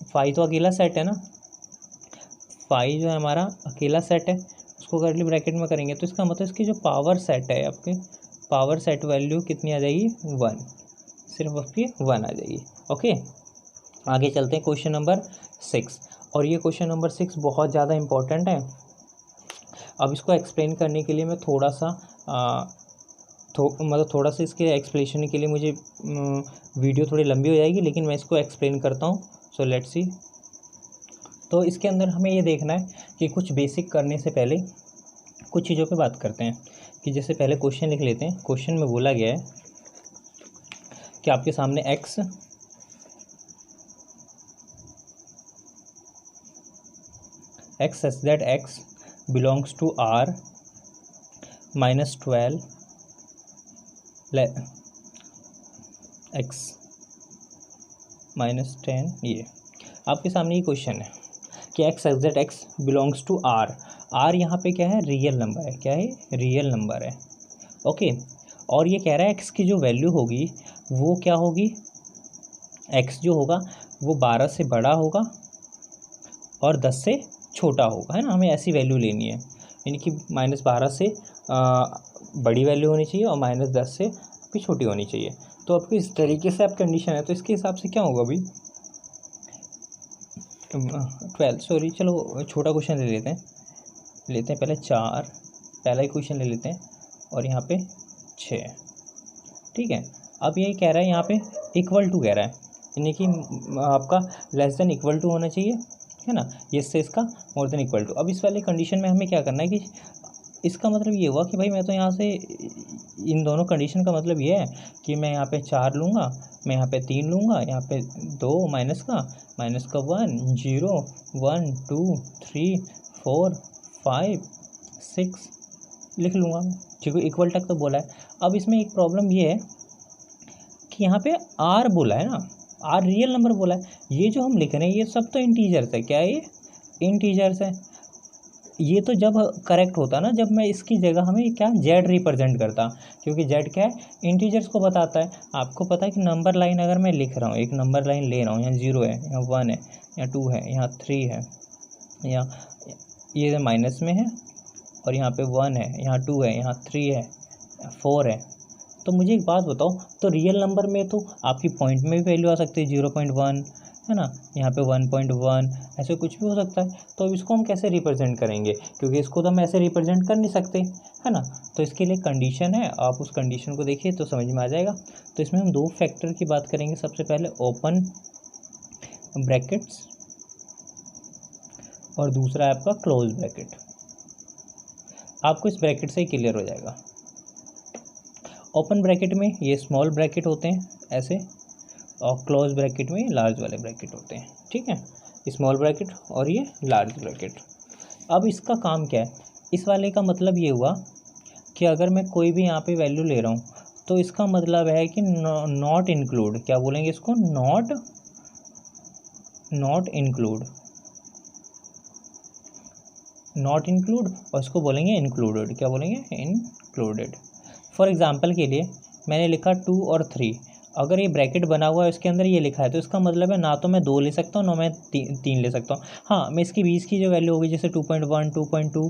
5 तो अकेला सेट है ना, 5 जो है हमारा अकेला सेट है, उसको कर्ली ब्रैकेट में करेंगे तो इसका मतलब इसकी जो पावर सेट है आपके, पावर सेट वैल्यू कितनी आ जाएगी, 1, सिर्फ आपकी 1 आ जाएगी। ओके, आगे चलते हैं क्वेश्चन नंबर 6। और ये क्वेश्चन नंबर 6 बहुत ज़्यादा इंपॉर्टेंट है। अब इसको एक्सप्लेन करने के लिए मैं थोड़ा सा थोड़ा सा इसके एक्सप्लेनेशन के लिए मुझे वीडियो थोड़ी लंबी हो जाएगी, लेकिन मैं इसको एक्सप्लेन करता हूँ। So let's see. तो इसके अंदर हमें ये देखना है कि कुछ बेसिक करने से पहले कुछ चीज़ों पे बात करते हैं, कि जैसे पहले क्वेश्चन लिख लेते हैं। क्वेश्चन में बोला गया है कि आपके सामने x such that x belongs to R minus 12 x minus 10, ये आपके सामने ये क्वेश्चन है कि x such that x belongs to R। R यहाँ पे क्या है, रियल नंबर है। क्या है, रियल नंबर है। ओके, और ये कह रहा है x की जो वैल्यू होगी वो क्या होगी, x जो होगा वो 12 से बड़ा होगा और 10 से छोटा होगा, है ना। हमें ऐसी वैल्यू लेनी है, यानी कि -12 से बड़ी वैल्यू होनी चाहिए और -10 से भी छोटी होनी चाहिए। तो आपको इस तरीके से आप कंडीशन है, तो इसके हिसाब से क्या होगा भाई, 12, सॉरी, चलो छोटा क्वेश्चन ले लेते हैं पहले 4, पहला ही क्वेश्चन ले लेते हैं, और यहाँ पे 6, ठीक है। अब ये कह रहा है यहाँ पे इक्वल टू कह रहा है, यानी कि आपका लेस देन इक्वल टू होना चाहिए, है ना, ये से इसका मोर देन इक्वल टू। अब इस वाले कंडीशन में हमें क्या करना है कि इसका मतलब ये हुआ कि भाई मैं तो यहाँ से इन दोनों कंडीशन का मतलब ये है कि मैं यहाँ पे 4 लूँगा, मैं यहाँ पे 3 लूँगा, यहाँ पे 2 माइनस का 1 0 1 2 3 4 5 6 लिख लूँगा मैं, क्योंकि इक्वल तक तो बोला है। अब इसमें एक प्रॉब्लम ये है कि यहाँ पे आर बोला है ना, आर रियल नंबर बोला है। ये जो हम लिख रहे हैं ये सब तो इंटीजर्स है। क्या है ये, इंटीजर्स है। ये तो जब करेक्ट होता ना, जब मैं इसकी जगह हमें क्या जेड रिप्रेजेंट करता, क्योंकि जेड क्या है, इंटीजर्स को बताता है। आपको पता है कि नंबर लाइन अगर मैं लिख रहा हूँ, एक नंबर लाइन ले रहा हूँ, यहाँ 0 है, यहाँ 1 है, यहाँ 2 है, यहाँ 3 है, यहाँ ये माइनस में है, और यहाँ पे 1 है, यहाँ 2 है, यहाँ 3 है, 4 है। तो मुझे एक बात बताओ, तो रियल नंबर में तो आपकी पॉइंट में भी वैल्यू आ सकती है, 0.1, है ना, यहाँ पे 1.1, ऐसे कुछ भी हो सकता है। तो अब इसको हम कैसे रिप्रेजेंट करेंगे, क्योंकि इसको तो हम ऐसे रिप्रेजेंट कर नहीं सकते, है ना। तो इसके लिए कंडीशन है, आप उस कंडीशन को देखिए तो समझ में आ जाएगा। तो इसमें हम 2 फैक्टर की बात करेंगे। सबसे पहले ओपन ब्रैकेट्स और दूसरा है आपका क्लोज ब्रैकेट। आपको इस ब्रैकेट से ही क्लियर हो जाएगा। ओपन ब्रैकेट में ये स्मॉल ब्रैकेट होते हैं ऐसे, और क्लोज ब्रैकेट में लार्ज वाले ब्रैकेट होते हैं, ठीक है, स्मॉल ब्रैकेट और ये लार्ज ब्रैकेट। अब इसका काम क्या है, इस वाले का मतलब ये हुआ कि अगर मैं कोई भी यहाँ पे वैल्यू ले रहा हूँ तो इसका मतलब है कि नॉट इंक्लूड, क्या बोलेंगे इसको, not not include, not include और इसको बोलेंगे इंक्लूडेड, क्या बोलेंगे, इंक्लूडेड। फॉर एग्जांपल के लिए मैंने लिखा 2 और 3, अगर ये ब्रैकेट बना हुआ है उसके अंदर ये लिखा है तो इसका मतलब है ना तो मैं 2 ले सकता हूँ ना मैं 3 ले सकता हूँ। हाँ, मैं इसकी बीच की जो वैल्यू होगी जैसे 2.1, 2.2,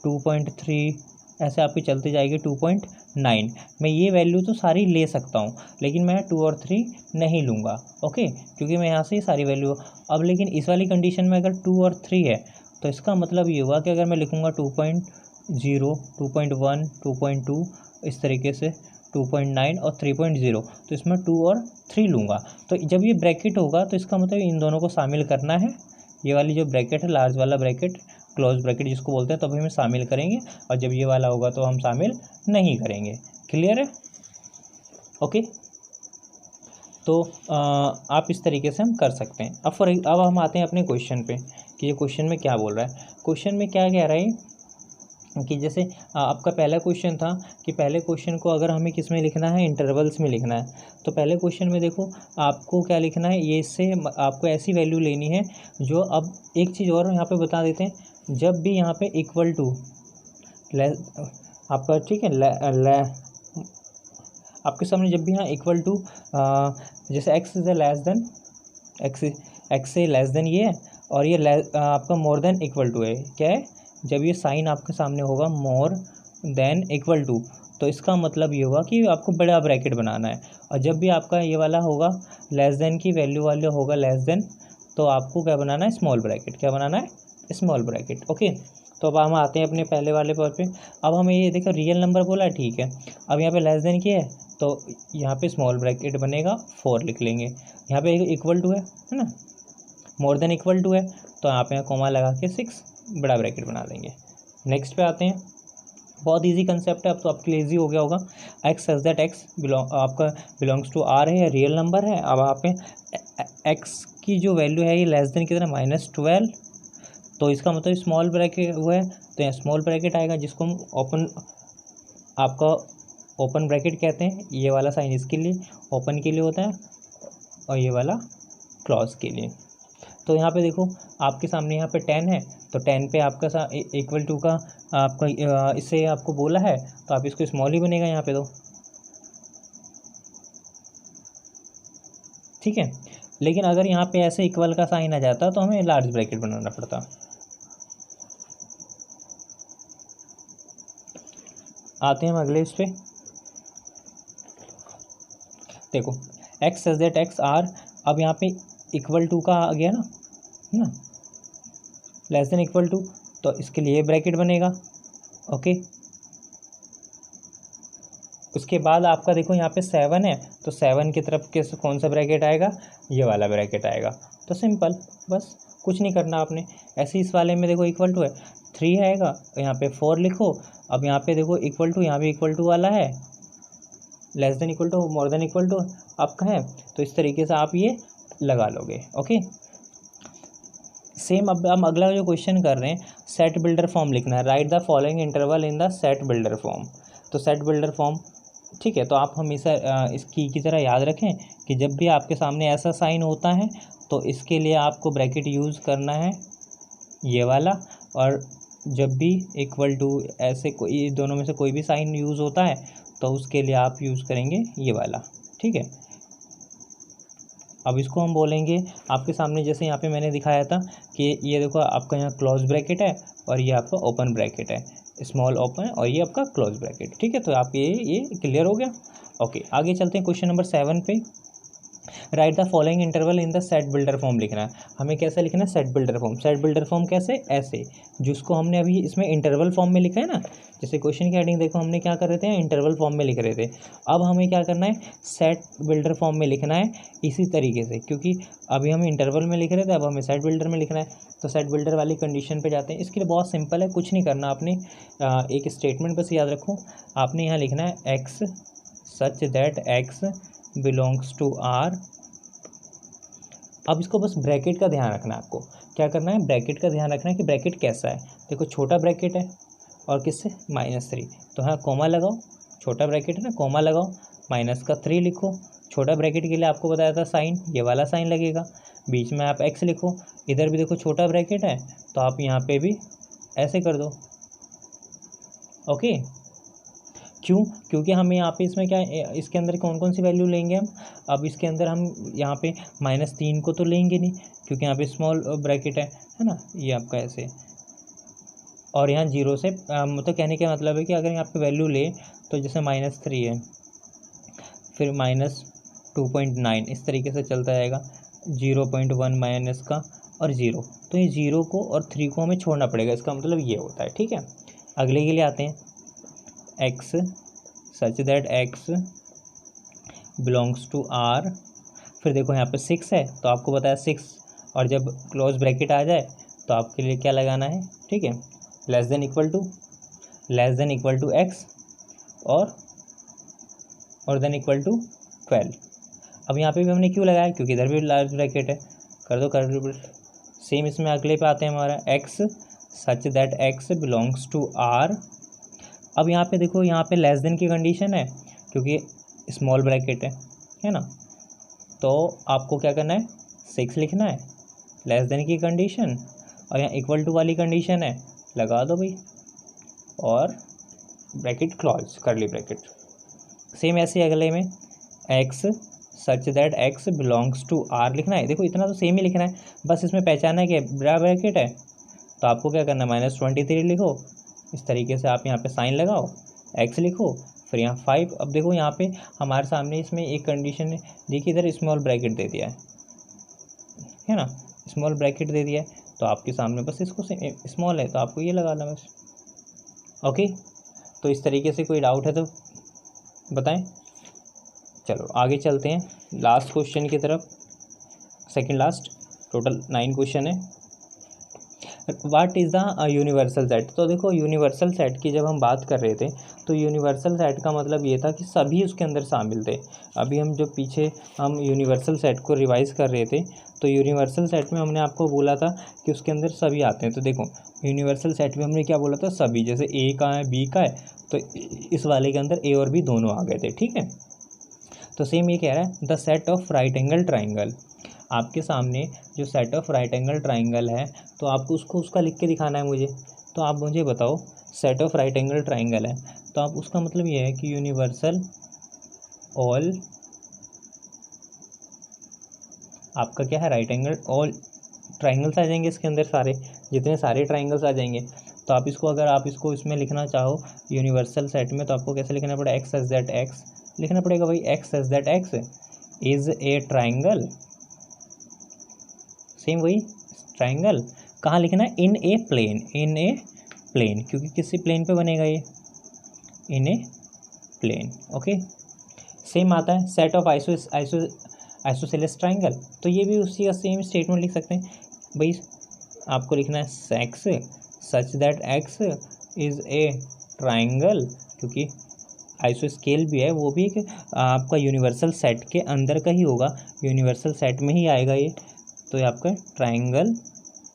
2.3 ऐसे आपकी चलती जाएगी 2.9, मैं ये वैल्यू तो सारी ले सकता हूँ, लेकिन मैं 2 और 3 नहीं लूँगा। ओके, क्योंकि मैं यहाँ से सारी वैल्यू, अब लेकिन इस वाली कंडीशन में अगर 2 और 3 है तो इसका मतलब ये हुआ कि अगर मैं लिखूँगा 2.0, 2.1, 2.2 इस तरीके से 2.9 और 3.0, तो इसमें 2 और 3 लूँगा। तो जब ये ब्रैकेट होगा तो इसका मतलब इन दोनों को शामिल करना है, ये वाली जो ब्रैकेट है लार्ज वाला ब्रैकेट, क्लोज ब्रैकेट जिसको बोलते हैं, तभी हम शामिल करेंगे, और जब ये वाला होगा तो हम शामिल नहीं करेंगे। क्लियर है? ओके, तो आप इस तरीके से हम कर सकते हैं। अब हम आते हैं अपने क्वेश्चन पे कि ये क्वेश्चन में क्या बोल रहा है। क्वेश्चन में क्या कह रहा है कि जैसे आपका पहला क्वेश्चन था कि पहले क्वेश्चन को अगर हमें किस में लिखना है, इंटरवल्स में लिखना है। तो पहले क्वेश्चन में देखो आपको क्या लिखना है, ये इससे आपको ऐसी वैल्यू लेनी है जो, अब एक चीज़ और यहाँ पे बता देते हैं, जब भी यहाँ पे इक्वल टू आपका, ठीक है, आपके सामने जब भी यहाँ इक्वल टू जैसे x is less than, x से लेस देन ये है और ये आपका मोर देन इक्वल टू है, क्या है, जब ये साइन आपके सामने होगा मोर देन इक्वल टू, तो इसका मतलब ये होगा कि आपको बड़ा ब्रैकेट बनाना है। और जब भी आपका ये वाला होगा लेस देन की वैल्यू वाले होगा लेस देन, तो आपको क्या बनाना है, स्मॉल ब्रैकेट, क्या बनाना है, स्मॉल ब्रैकेट। ओके, तो अब हम आते हैं अपने पहले वाले पर पे। अब हमें ये देखो रियल नंबर बोला है, ठीक है, अब यहाँ पे लेस देन की है तो यहाँ पे स्मॉल ब्रैकेट बनेगा 4 लिख लेंगे, यहाँ पे इक्वल टू है ना, मोर देन इक्वल टू है तो यहाँ पे कोमा लगा के 6 बड़ा ब्रैकेट बना देंगे। नेक्स्ट पे आते हैं, बहुत इजी कंसेप्ट है, अब तो आपके लिए इजी हो गया होगा। एक्स सच दैट एक्स आपका बिलोंग्स टू आर है, रियल नंबर है। अब आप एक्स की जो वैल्यू है ये लेस देन कितना, -12, तो इसका मतलब स्मॉल ब्रैकेट हुआ है तो यहाँ स्मॉल ब्रैकेट आएगा जिसको हम ओपन ब्रैकेट कहते हैं। ये वाला साइन इसके लिए ओपन के लिए होता है और ये वाला क्लोज के लिए। तो यहाँ पे देखो आपके सामने यहाँ पे 10 है तो 10 पे आपका इक्वल टू का आपका इससे आपको बोला है तो आप इसको स्मॉल ही बनेगा यहाँ पे, तो ठीक है। लेकिन अगर यहाँ पे ऐसे इक्वल का साइन आ जाता तो हमें लार्ज ब्रैकेट बनाना पड़ता। आते हैं हम अगले इस पे, देखो X such that X R, अब यहाँ पे इक्वल टू का आ गया ना, लेस देन इक्वल टू, तो इसके लिए ब्रैकेट बनेगा। ओके, उसके बाद आपका देखो यहाँ पे 7 है तो 7 की तरफ के कौन सा ब्रैकेट आएगा, ये वाला ब्रैकेट आएगा। तो सिंपल, बस कुछ नहीं करना आपने। ऐसे इस वाले में देखो इक्वल टू है, 3 आएगा यहाँ पे 4 लिखो। अब यहाँ पे देखो इक्वल टू, यहाँ पे इक्वल टू वाला है, less than equal to more than equal to आपका है, तो इस तरीके से आप ये लगा लोगे। ओके, सेम अब हम अगला जो क्वेश्चन कर रहे हैं, सेट बिल्डर फॉर्म लिखना है। Right the following interval in the set builder form. तो सेट बिल्डर फॉर्म, ठीक है, तो आप हमेशा इसकी की तरह याद रखें कि जब भी आपके सामने ऐसा साइन होता है तो इसके लिए आपको ब्रैकेट यूज़ करना है ये वाला, और जब भी इक्वल टू ऐसे कोई दोनों में से कोई भी साइन यूज़ होता है तो उसके लिए आप यूज़ करेंगे ये वाला, ठीक है। अब इसको हम बोलेंगे आपके सामने, जैसे यहाँ पे मैंने दिखाया था कि ये देखो आपका यहाँ क्लोज ब्रैकेट है और ये आपका ओपन ब्रैकेट है, स्मॉल ओपन और ये आपका क्लोज ब्रैकेट, ठीक है। तो आप ये क्लियर हो गया। ओके, आगे चलते हैं क्वेश्चन नंबर 7 पे। Right the following interval in the set builder form लिखना है। हमें कैसे लिखना है, set builder form. Set builder form कैसे, ऐसे, जिसको हमने अभी इसमें इंटरवल फॉर्म में लिखा है ना, जैसे क्वेश्चन की हेडिंग देखो हमने क्या कर रहे थे, इंटरवल फॉर्म में लिख रहे थे। अब हमें क्या करना है, सेट बिल्डर फॉर्म में लिखना है इसी तरीके से, क्योंकि अभी हम इंटरवल में लिख रहे थे, अब हमें सेट बिल्डर में लिखना है। तो सेट बिल्डर वाली कंडीशन पे जाते हैं। इसके लिए बहुत सिंपल है, कुछ नहीं करना आपने, एक स्टेटमेंट बस याद रखो, आपने यहाँ लिखना है X such that X belongs to R. अब इसको बस ब्रैकेट का ध्यान रखना है, आपको क्या करना है, ब्रैकेट का ध्यान रखना है कि ब्रैकेट कैसा है। देखो छोटा ब्रैकेट है और किससे, -3, तो हाँ कोमा लगाओ, छोटा ब्रैकेट है ना, कोमा लगाओ, -3 लिखो। छोटा ब्रैकेट के लिए आपको बताया था साइन, ये वाला साइन लगेगा। बीच में आप x लिखो, इधर भी देखो छोटा ब्रैकेट है तो आप यहाँ पे भी ऐसे कर दो। ओके, क्यों? क्योंकि हमें यहाँ पे इसमें क्या है, इसके अंदर कौन कौन सी वैल्यू लेंगे हम? अब इसके अंदर हम यहाँ पे -3 को तो लेंगे नहीं, क्योंकि यहाँ पे स्मॉल ब्रैकेट है ना, ये आपका ऐसे, और यहाँ 0 से मतलब कहने का मतलब है कि अगर यहाँ पे वैल्यू ले तो जैसे -3 है, फिर -2.9 इस तरीके से चलता जाएगा, 0.1 माइनस का और 0, तो ये 0 को और 3 को हमें छोड़ना पड़ेगा, इसका मतलब ये होता है। ठीक है, अगले के लिए आते हैं, x such that x belongs to r। फिर देखो यहाँ पे 6 है तो आपको बताया 6, और जब क्लोज ब्रैकेट आ जाए तो आपके लिए क्या लगाना है? ठीक है, less than equal to x और देन इक्वल टू 12। अब यहाँ पे भी हमने क्यों लगाया? क्योंकि इधर भी लार्ज ब्रैकेट है, कर दो। सेम इसमें अगले पे आते हैं, हमारा x such that x belongs to r। अब यहाँ पे देखो, यहाँ पे लेस देन की कंडीशन है क्योंकि स्मॉल ब्रैकेट है ना, तो आपको क्या करना है? 6 लिखना है, लेस देन की कंडीशन, और यहाँ इक्वल टू वाली कंडीशन है, लगा दो भाई, और bracket close, curly bracket. Same ऐसे अगले में x such that x belongs to r लिखना है। देखो इतना तो सेम ही लिखना है, बस इसमें पहचाना है कि बड़ा ब्रैकेट है, तो आपको क्या करना है? -23 लिखो, इस तरीके से आप यहाँ पे साइन लगाओ, x लिखो, फिर यहाँ 5। अब देखो यहाँ पे हमारे सामने इसमें एक कंडीशन है, देखिए इधर स्मॉल ब्रैकेट दे दिया है ना, स्मॉल ब्रैकेट दे दिया है, तो आपके सामने बस इसको स्मॉल है तो आपको ये लगाना बस। ओके, तो इस तरीके से कोई डाउट है तो बताएं। चलो आगे चलते हैं लास्ट क्वेश्चन की तरफ, सेकंड लास्ट, टोटल 9 क्वेश्चन है। What is the universal set? तो देखो यूनिवर्सल सेट की जब हम बात कर रहे थे तो यूनिवर्सल सेट का मतलब ये था कि सभी उसके अंदर शामिल थे। अभी हम जो पीछे हम यूनिवर्सल सेट को रिवाइज कर रहे थे तो यूनिवर्सल सेट में हमने आपको बोला था कि उसके अंदर सभी आते हैं। तो देखो यूनिवर्सल सेट में हमने क्या बोला था? सभी, जैसे ए का है, बी का है, तो इस वाले के अंदर ए और बी दोनों आ गए थे। ठीक है, तो सेम ये कह रहा है the set of right angle triangle. आपके सामने जो set of right angle triangle है तो आपको उसका लिख के दिखाना है मुझे। तो आप मुझे बताओ, set of right angle triangle है तो आप उसका मतलब ये है कि यूनिवर्सल ऑल, आपका क्या है? राइट एंगल, ऑल ट्राइंगल्स आ जाएंगे इसके अंदर, सारे जितने सारे ट्राइंगल्स आ जाएंगे। तो आप इसको, अगर आप इसको इसमें लिखना चाहो यूनिवर्सल सेट में, तो आपको कैसे लिखना पड़ेगा? एक्स एज दैट एक्स लिखना पड़ेगा भाई, X as that X is a triangle. Same वही ट्राइंगल कहाँ लिखना है? इन ए प्लेन, क्योंकि किसी प्लेन पे बनेगा ये, इन ए प्लेन। ओके, सेम आता है सेट ऑफ आइसोसेलेस ट्राइंगल, तो ये भी उसी का सेम स्टेटमेंट लिख सकते हैं भाई। आपको लिखना है X such that X is a triangle, क्योंकि आइसोस्केल भी है, वो भी एक आपका यूनिवर्सल सेट के अंदर का ही होगा, यूनिवर्सल सेट में ही आएगा ये। तो ये आपका ट्राइंगल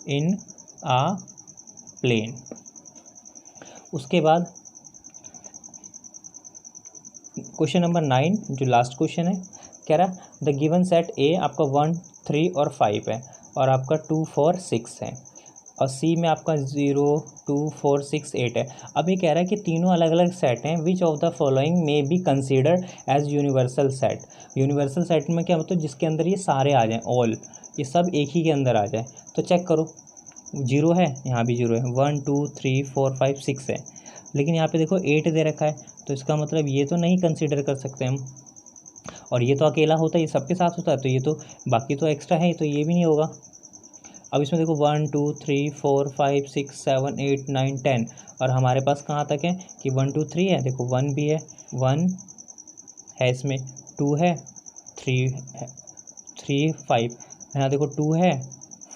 इन आ प्लेन। उसके बाद क्वेश्चन नंबर 9 जो लास्ट क्वेश्चन है, कह रहा द गिवन सेट ए आपका 1, 3 और 5 है, और आपका 2, 4, 6 है, और सी में आपका 0, 2, 4, 6, 8 है। अब ये कह रहा है कि तीनों अलग अलग सेट हैं, which of the following may be considered as universal set. Universal set में क्या मतलब? जिसके अंदर ये सारे आ जाएं, ऑल, ये सब एक ही के अंदर आ जाए। तो चेक करो, 0 है, यहाँ भी 0 है, 1, 2, 3, 4, 5, 6 है, लेकिन यहाँ पे देखो 8 दे रखा है, तो इसका मतलब ये तो नहीं कंसिडर कर सकते हम, और ये तो अकेला होता है, ये सबके साथ होता है, तो ये तो बाकी तो एक्स्ट्रा है, तो ये भी नहीं होगा। अब इसमें देखो 1, 2, 3, 4, 5, 6, 7, 8, 9, 10, और हमारे पास कहाँ तक है कि 1, 2, 3 है। देखो 1 भी है, 1 है इसमें, 2 है, 3 है, 3, 5, यहाँ देखो 2 है,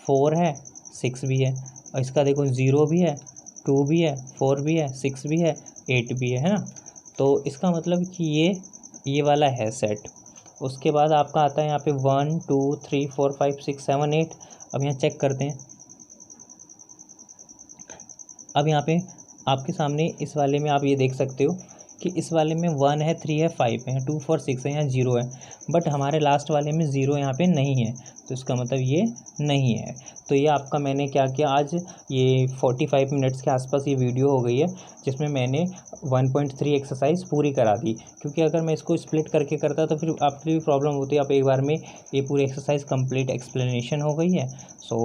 4 है, 6 भी है, और इसका देखो 0 भी है, 2 भी है, 4 भी है, 6 भी है, 8 भी है ना। तो इसका मतलब कि ये वाला है सेट। उसके बाद आपका आता है यहाँ पे 1, 2, 3, 4, 5, 6, 7, 8। अब यहाँ चेक करते हैं, अब यहाँ पे आपके सामने इस वाले में आप ये देख सकते हो कि इस वाले में 1 है, 3 है, 5 है, 2 4 6 है, यहाँ 0 है, बट हमारे लास्ट वाले में 0 यहाँ पे नहीं है, तो इसका मतलब ये नहीं है। तो ये आपका मैंने क्या किया, आज ये 45 मिनट्स के आसपास ये वीडियो हो गई है, जिसमें मैंने 1.3 एक्सरसाइज पूरी करा दी, क्योंकि अगर मैं इसको स्प्लिट करके करता तो फिर आपके लिए प्रॉब्लम होती है। आप एक बार में ये पूरी एक्सरसाइज कंप्लीट एक्सप्लेनेशन हो गई है। So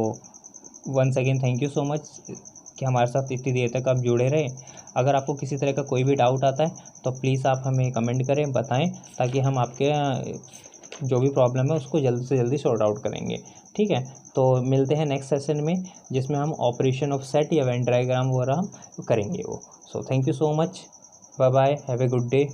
once again thank you so much कि हमारे साथ इतनी देर तक आप जुड़े रहे। अगर आपको किसी तरह का कोई भी डाउट आता है तो प्लीज़ आप हमें कमेंट करें, बताएं, ताकि हम आपके जो भी प्रॉब्लम है उसको जल्दी से जल्दी सॉर्ट आउट करेंगे। ठीक है, तो मिलते हैं नेक्स्ट सेशन में, जिसमें हम ऑपरेशन ऑफ सेट या वेन डायग्राम वगैरह हम करेंगे वो। So thank you so much, bye bye, have a good day.